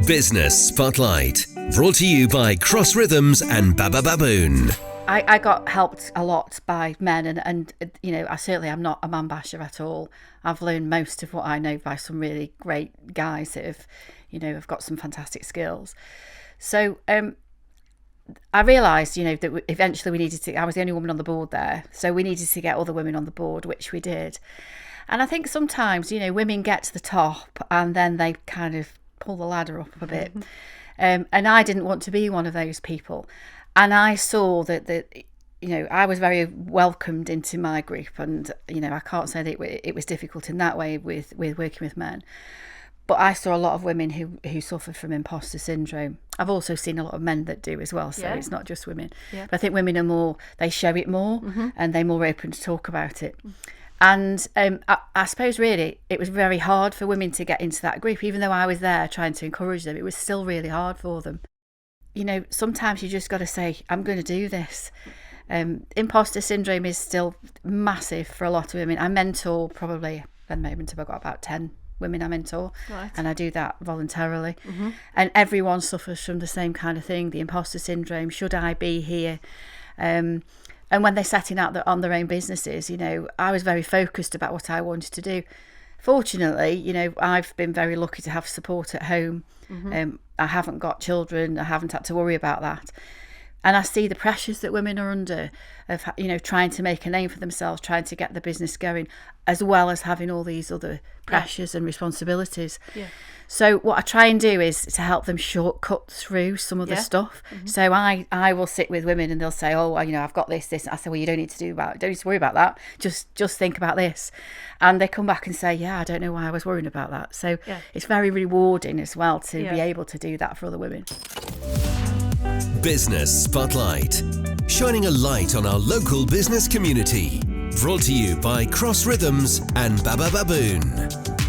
Business Spotlight, brought to you by Cross Rhythms and BabaBaboon. I got helped a lot by men, and you know, I'm not a man basher at all. I've learned most of what I know by some really great guys that have got some fantastic skills. So I realised, that eventually I was the only woman on the board there, so we needed to get other women on the board, which we did. And I think sometimes, women get to the top and then they kind of pull the ladder up a bit. And I didn't want to be one of those people. And I saw that I was very welcomed into my group, and I can't say that it was difficult in that way with working with men. But I saw a lot of women who suffer from imposter syndrome. I've also seen a lot of men that do as well, so it's not just women. Yeah. But I think women are more, they show it more, and they're more open to talk about it. And I suppose really it was very hard for women to get into that group. Even though I was there trying to encourage them, it was still really hard for them. Sometimes you just got to say, I'm going to do this. Imposter syndrome is still massive for a lot of women. I mentor probably, at the moment I've got about 10 women I mentor, right. And I do that voluntarily. And everyone suffers from the same kind of thing, the imposter syndrome. Should I be here? And when they're setting out on their own businesses, I was very focused about what I wanted to do. Fortunately, I've been very lucky to have support at home. I haven't got children. I haven't had to worry about that. And I see the pressures that women are under of, trying to make a name for themselves, trying to get the business going, as well as having all these other pressures and responsibilities. Yeah. So what I try and do is to help them shortcut through some of the stuff. So I will sit with women and they'll say, oh, I've got this. I say, well, you don't need to worry about that. Just think about this. And they come back and say, yeah, I don't know why I was worrying about that. So it's very rewarding as well to be able to do that for other women. Business Spotlight, shining a light on our local business community. Brought to you by Cross Rhythms and BabaBaboon.